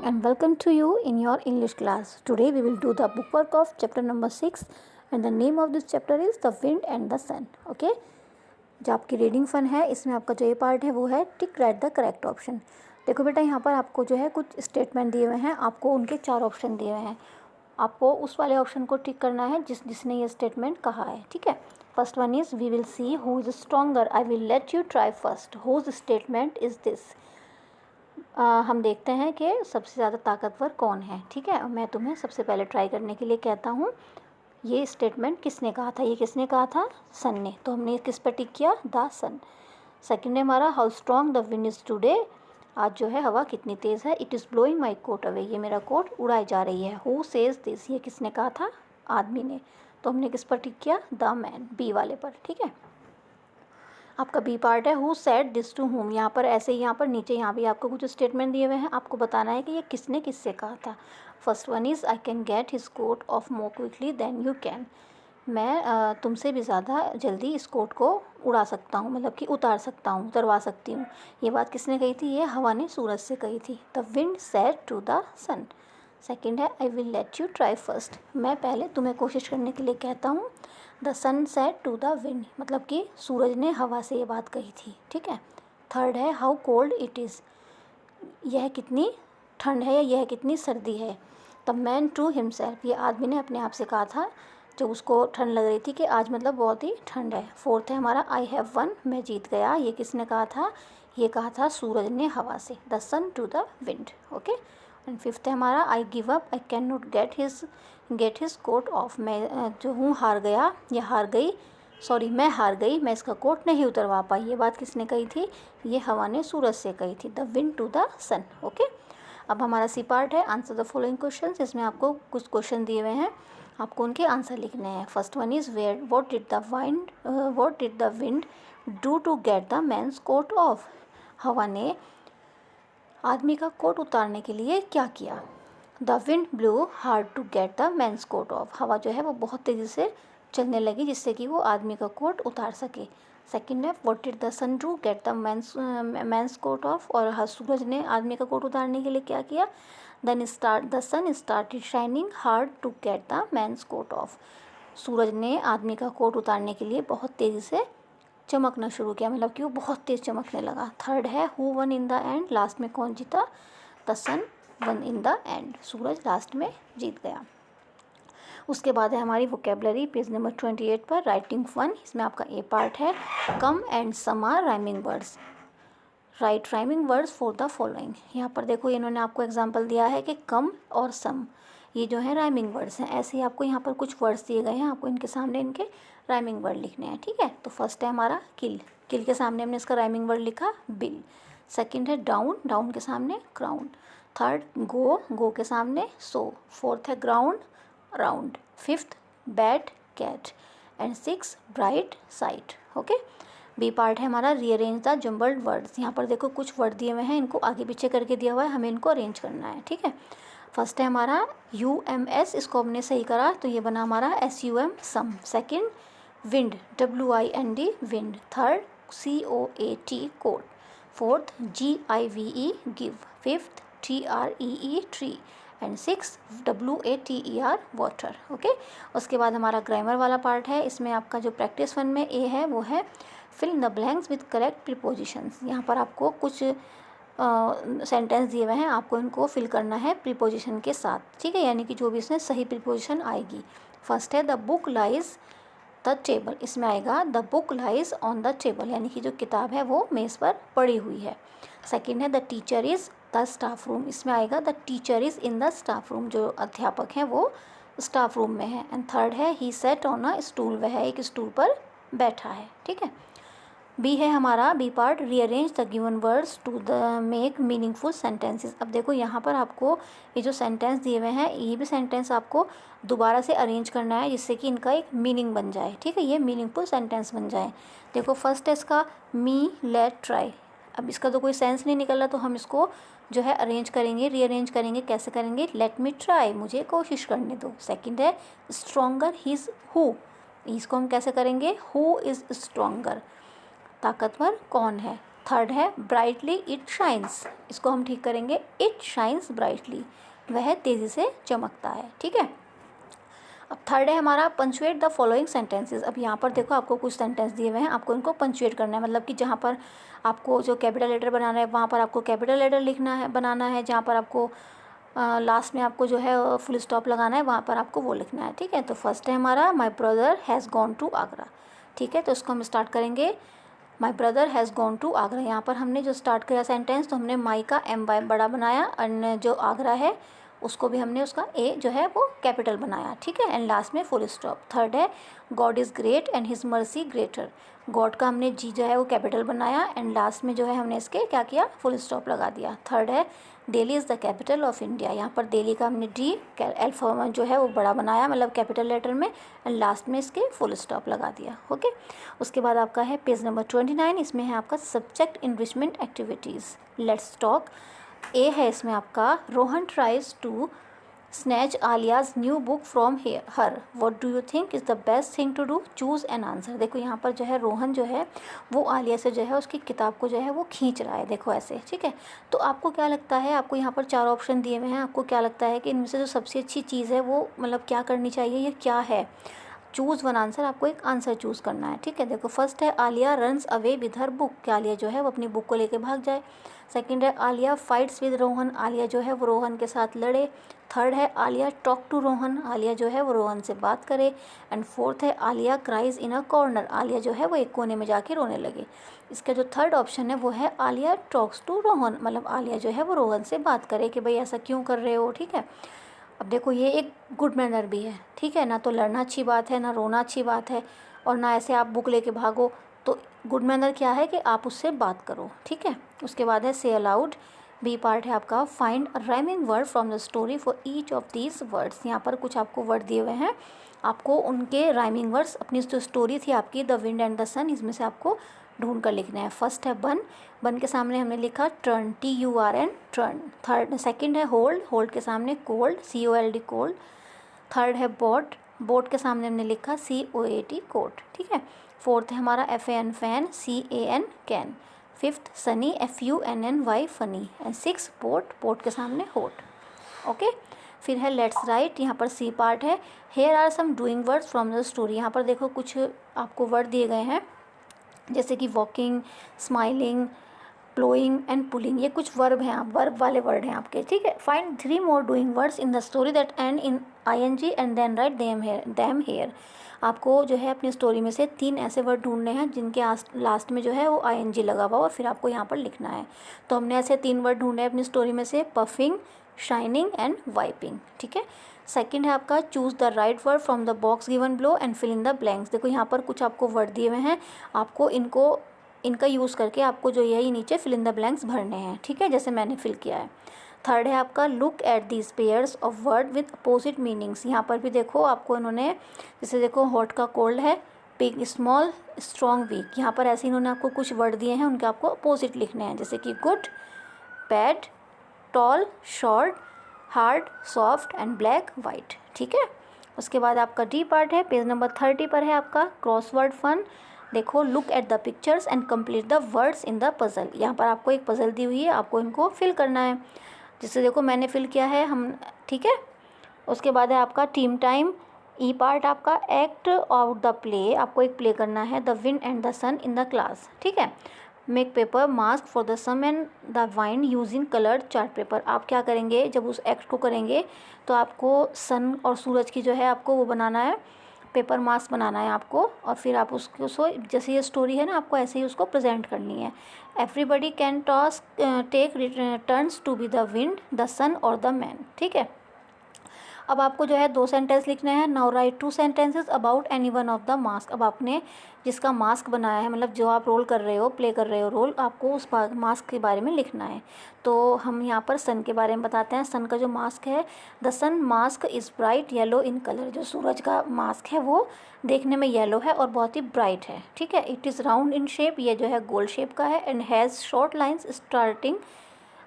and welcome to you in your English class. Today we will do the bookwork of chapter number 6 and the name of this chapter is The Wind and the Sun. Okay? जो आपकी reading fun है इसमें आपका जो ये part है वो है टिक राइट द करेक्ट ऑप्शन. देखो बेटा यहाँ पर आपको जो है कुछ स्टेटमेंट दिए हुए हैं, आपको उनके 4 ऑप्शन दिए हुए हैं. आपको उस वाले ऑप्शन को टिक करना है जिसने ये स्टेटमेंट कहा है. ठीक है. First one is we will see who is stronger. I will let you try first. Whose statement is this. हम देखते हैं कि सबसे ज़्यादा ताकतवर कौन है. ठीक है. मैं तुम्हें सबसे पहले ट्राई करने के लिए कहता हूँ. ये स्टेटमेंट किसने कहा था? ये किसने कहा था? सन ने. तो हमने किस पर टिक किया? The sun. सेकंड है हमारा how strong the wind is today. आज जो है हवा कितनी तेज़ है. It is blowing my coat away. ये मेरा कोट उड़ाई जा रही है. Who says this. ये किसने कहा था? आदमी ने. तो हमने किस पर टिक किया? The man. बी वाले पर. ठीक है. आपका बी पार्ट है who said this to whom. यहाँ पर ऐसे ही यहाँ पर नीचे यहाँ भी आपको कुछ स्टेटमेंट दिए हुए हैं. आपको बताना है कि ये किसने किससे कहा था. First one is I can get his coat off more quickly than you can. मैं तुमसे भी ज़्यादा जल्दी इस कोट को उड़ा सकता हूँ, मतलब कि उतार सकता हूँ, उतरवा सकती हूँ. ये बात किसने कही थी? ये हवा ने सूरज से कही थी. The wind said to the sun. Second है I will let you try first. मैं पहले तुम्हें कोशिश करने के लिए कहता हूँ. The sun said to the wind, मतलब कि सूरज ने हवा से ये बात कही थी. ठीक है. थर्ड है हाउ कोल्ड इट इज़. यह कितनी ठंड है या यह कितनी सर्दी है. The man to himself. ये आदमी ने अपने आप से कहा था जब उसको ठंड लग रही थी कि आज मतलब बहुत ही ठंड है. फोर्थ है हमारा आई हैव वन. मैं जीत गया. ये किसने कहा था? ये कहा था सूरज ने हवा से. The sun to the wind. Okay. And fifth है हमारा I give up. I can not get his coat off. मैं जो हूँ हार गया या हार गई, सॉरी मैं हार गई, मैं इसका कोट नहीं उतरवा पाई. ये बात किसने कही थी? ये हवा ने सूरज से कही थी. The wind to the sun. Okay. अब हमारा सी पार्ट है आंसर द फॉलोइंग क्वेश्चन. इसमें आपको कुछ क्वेश्चन दिए हुए हैं, आपको उनके आंसर लिखने हैं. First one is where what did the wind do to get the man's coat off. हवा ने आदमी का कोट उतारने के लिए क्या किया? The wind blew hard to get the man's coat off. हवा जो है वो बहुत तेज़ी से चलने लगी जिससे कि वो आदमी का कोट उतार सके. सेकेंड है what did the sun do get the man's coat off. और सूरज ने आदमी का कोट उतारने के लिए क्या किया? The sun started shining hard to get the man's coat off. सूरज ने आदमी का कोट उतारने के लिए बहुत तेज़ी से चमकना शुरू किया, मतलब कि वो बहुत तेज़ चमकने लगा. थर्ड है who won in the end. Last में कौन जीता? The sun won in the end. सूरज लास्ट में जीत गया. उसके बाद है हमारी वोकेबलरी पेज नंबर 28 पर राइटिंग फन. इसमें आपका ए पार्ट है come and some are rhyming words. Write rhyming words for the following. यहाँ पर देखो इन्होंने आपको एग्जांपल दिया है कि कम और सम ये जो है राइमिंग वर्ड्स हैं. ऐसे ही आपको यहाँ पर कुछ वर्ड्स दिए गए हैं, आपको इनके सामने इनके राइमिंग वर्ड लिखने हैं. ठीक है. तो फर्स्ट है हमारा किल. किल के सामने हमने इसका राइमिंग वर्ड लिखा बिल. सेकंड है डाउन. डाउन के सामने क्राउन. थर्ड गो के सामने सो. फोर्थ है ground round. Fifth bat cat. And six bright sight. Okay. B part है हमारा रीअरेंज द जम्बल्ड वर्ड्स. यहाँ पर देखो कुछ वर्ड दिए हुए हैं, इनको आगे पीछे करके दिया हुआ है, हमें इनको अरेंज करना है. ठीक है. फर्स्ट है हमारा UMS. इसको हमने सही करा तो ये बना हमारा SUM sum. Second wind WIND wind. Third COAT coat. Fourth GIVE give. Fifth TREE tree. And six WATER water. Okay. उसके बाद हमारा ग्रामर वाला पार्ट है. इसमें आपका जो प्रैक्टिस वन में ए है वो है fill in the blanks with correct prepositions. यहाँ पर आपको कुछ सेंटेंस दिए हुए हैं, आपको इनको फिल करना है प्रीपोजिशन के साथ. ठीक है. यानी कि जो भी इसमें सही प्रीपोजिशन आएगी. फर्स्ट है the book lies the table. इसमें आएगा the book lies on the table, यानी कि जो किताब है वो मेज़ पर पड़ी हुई है. सेकेंड है the teacher is the staff room. इसमें आएगा the teacher is in the staff room. जो अध्यापक हैं वो स्टाफ रूम में है. एंड थर्ड है ही सेट ऑन अ स्टूल. वह एक स्टूल पर बैठा है. ठीक है. बी है हमारा B part rearrange the given words to the make meaningful sentences. अब देखो यहाँ पर आपको ये जो सेंटेंस दिए हुए हैं ये भी सेंटेंस आपको दोबारा से अरेंज करना है जिससे कि इनका एक मीनिंग बन जाए. ठीक है. ये मीनिंगफुल सेंटेंस बन जाए. देखो फर्स्ट है इसका मी लेट ट्राई. अब इसका तो कोई सेंस नहीं निकल रहा तो हम इसको जो है अरेंज करेंगे, रीअरेंज करेंगे. कैसे करेंगे? Let me try. मुझे कोशिश करने दो. सेकेंड है स्ट्रॉन्गर हिज हु. इसको हम कैसे करेंगे? Who is stronger. ताकतवर कौन है. थर्ड है ब्राइटली इट शाइन्स, इसको हम ठीक करेंगे इट शाइन्स ब्राइटली, वह तेज़ी से चमकता है। ठीक है, अब थर्ड है हमारा पंचुएट द फॉलोइंग सेंटेंसेस। अब यहाँ पर देखो आपको कुछ सेंटेंस दिए हुए हैं, आपको इनको पंचुएट करना है, मतलब कि जहाँ पर आपको जो कैपिटल लेटर बनाना है वहाँ पर आपको कैपिटल लेटर लिखना है, बनाना है, जहाँ पर आपको लास्ट में आपको जो है फुल स्टॉप लगाना है वहाँ पर आपको वो लिखना है। ठीक है, तो फर्स्ट है हमारा my brother has gone to Agra. ठीक है, तो इसको हम स्टार्ट करेंगे my brother has gone to Agra. यहाँ पर हमने जो स्टार्ट किया सेंटेंस तो हमने माई का एम बाय बड़ा बनाया, एंड जो आगरा है उसको भी हमने उसका ए जो है वो कैपिटल बनाया। ठीक है, एंड लास्ट में फुल स्टॉप। थर्ड है God is great and his mercy greater. God का हमने जी जो है वो कैपिटल बनाया, एंड लास्ट में जो है हमने इसके क्या किया, फुल स्टॉप लगा दिया। थर्ड है Delhi is the capital of India. यहाँ पर दिल्ली का हमने डी अल्फा जो है वो बड़ा बनाया, मतलब कैपिटल लेटर में, एंड लास्ट में इसके फुल स्टॉप लगा दिया। ओके, उसके बाद आपका है पेज नंबर 29, इसमें है आपका subject enrichment activities. Let's talk. ए है इसमें आपका Rohan tries to snatch Alia's new book from her, what do you think is the best thing to do, choose an answer. देखो यहाँ पर जो है रोहन जो है वो आलिया से जो है उसकी किताब को जो है वो खींच रहा है, देखो ऐसे। ठीक है, तो आपको क्या लगता है, आपको यहाँ पर 4 ऑप्शन दिए हुए हैं, आपको क्या लगता है कि इनमें से जो सबसे अच्छी चीज़ है वो मतलब क्या करनी चाहिए, ये क्या है। चूज़ वन आंसर, आपको एक आंसर चूज़ करना है। ठीक है, देखो फर्स्ट है Alia runs away with her book, कि आलिया जो है वो अपनी बुक को लेके भाग जाए। सेकंड है आलिया फाइट्स विद रोहन, आलिया जो है वो रोहन के साथ लड़े। थर्ड है आलिया टॉक टू रोहन, आलिया जो है वो रोहन से बात करे। एंड फोर्थ है Alia cries in a corner, Alia जो है वो एक कोने में जाके रोने लगे। इसका जो थर्ड ऑप्शन है वो है आलिया टॉक्स टू रोहन, मतलब आलिया जो है वो रोहन से बात करे कि भाई ऐसा क्यों कर रहे हो। ठीक है, अब देखो ये एक गुड मैनर भी है। ठीक है, ना तो लड़ना अच्छी बात है, ना रोना अच्छी बात है, और ना ऐसे आप बुक लेके भागो। तो गुड मैनर क्या है कि आप उससे बात करो। ठीक है, उसके बाद है से अलाउड। बी पार्ट है आपका find a rhyming word from the story for each of these words. यहाँ पर कुछ आपको वर्ड दिए हुए हैं, आपको उनके राइमिंग वर्ड्स अपनी जो स्टोरी थी आपकी द विंड एंड द सन, इसमें से आपको ढूंढ कर लिखना है। फर्स्ट है बन, बन के सामने हमने लिखा turn, TURN turn. Third second है होल्ड, होल्ड के सामने कोल्ड, COLD कोल्ड। थर्ड है बोट, बोट के सामने हमने लिखा COAT कोट। ठीक है, फोर्थ है हमारा FAN fan, CAN can. Fifth Sunny, FUNNY funny. And six boat, boat के सामने होट। ओके, फिर है लेट्स राइट, यहाँ पर सी पार्ट है here are some doing words from the story. यहाँ पर देखो कुछ आपको वर्ड दिए गए हैं, जैसे कि walking, smiling, ploughing and pulling, ये कुछ वर्ब हैं, आप वर्ब वाले वर्ड हैं आपके। ठीक है, find 3 more doing words in the story that end in ING and then write them here. आपको जो है अपनी स्टोरी में से 3 ऐसे वर्ड ढूंढने हैं जिनके लास्ट में जो है वो ING लगा हुआ और फिर आपको यहाँ पर लिखना है। तो हमने ऐसे 3 वर्ड ढूंढे अपनी स्टोरी में से, पफिंग, शाइनिंग एंड वाइपिंग। ठीक है, सेकंड है आपका choose the right word from the box given below and fill in the blanks. देखो यहाँ पर कुछ आपको वर्ड दिए हुए हैं, आपको इनका यूज़ करके आपको जो यही नीचे फिल इन द ब्लैंक्स भरने हैं। ठीक है, जैसे मैंने फिल किया है। थर्ड है आपका look at these pairs of word with opposite meanings. यहाँ पर भी देखो आपको इन्होंने, जैसे देखो हॉट का कोल्ड है, बिग स्मॉल, स्ट्रॉन्ग वीक। यहाँ पर ऐसे इन्होंने आपको कुछ वर्ड दिए हैं, उनके आपको अपोजिट लिखने हैं, जैसे कि good, bad, tall, short, hard, soft and black, white. ठीक है, उसके बाद आपका डी पार्ट है, पेज नंबर 30 पर है आपका क्रॉसवर्ड फन। देखो look at the pictures and complete the words in the puzzle. यहाँ पर आपको एक पजल दी हुई है, आपको इनको फिल करना है, जिससे देखो मैंने फिल किया है हम। ठीक है, उसके बाद है आपका टीम टाइम। ई पार्ट आपका एक्ट आउट द प्ले, आपको एक प्ले करना है the wind and the sun in the class. ठीक है, make paper mask for the sun and the wind using coloured chart paper. आप क्या करेंगे जब उस एक्ट को करेंगे तो आपको सन और सूरज की जो है आपको वो बनाना है, पेपर मास्क बनाना है आपको, और फिर आप उसको जैसे ये स्टोरी है ना आपको ऐसे ही उसको प्रेजेंट करनी है। Everybody can take turns to be the wind, the sun और द मैन। ठीक है, अब आपको जो है 2 सेंटेंस लिखने हैं। Now right 2 sentences about any one of the mask. अब आपने जिसका मास्क बनाया है, मतलब जो आप रोल कर रहे हो, प्ले कर रहे हो रोल, आपको उस मास्क के बारे में लिखना है। तो हम यहाँ पर सन के बारे में बताते हैं। सन का जो मास्क है, the sun mask is bright yellow in colour. जो सूरज का मास्क है वो देखने में येलो है और बहुत ही ब्राइट है। ठीक है, it is round in shape, ये जो है गोल शेप का है, and has short lines starting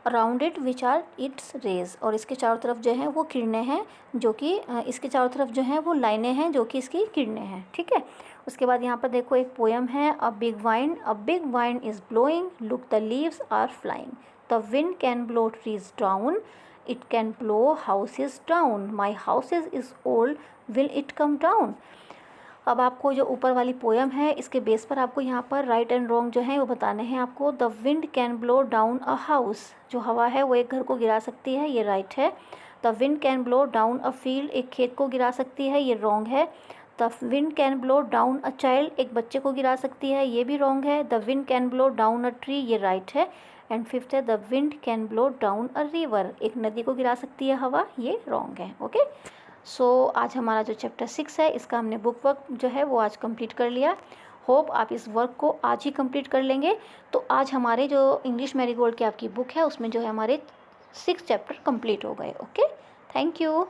around it which are its rays, और इसके चारों तरफ जो है वो किरणें हैं, जो कि इसके चारों तरफ जो है वो लाइनें हैं जो कि इसकी किरणें हैं, ठीक है। उसके बाद यहाँ पर देखो एक पोएम है, a big wind is blowing, look the leaves are flying, the wind can blow trees down, it can blow houses down, my houses is old, will it come down. अब आपको जो ऊपर वाली पोएम है इसके base पर आपको यहाँ पर राइट एंड रॉन्ग जो है वो बताने हैं आपको। The wind can blow down a house, जो हवा है वो एक घर को गिरा सकती है, ये राइट है। The wind can blow down a field, एक खेत को गिरा सकती है, ये रॉन्ग है। The wind can blow down a child, एक बच्चे को गिरा सकती है, ये भी रॉन्ग है। The wind can blow down a tree, ये राइट है। एंड फिफ्थ है the wind can blow down a river, एक नदी को गिरा सकती है हवा, ये रॉन्ग है। ओके, सो आज हमारा जो चैप्टर 6 है इसका हमने बुक वर्क जो है वो आज कंप्लीट कर लिया। होप आप इस वर्क को आज ही कंप्लीट कर लेंगे। तो आज हमारे जो इंग्लिश मैरीगोल्ड की आपकी बुक है उसमें जो है हमारे 6 चैप्टर कंप्लीट हो गए। Okay, thank you.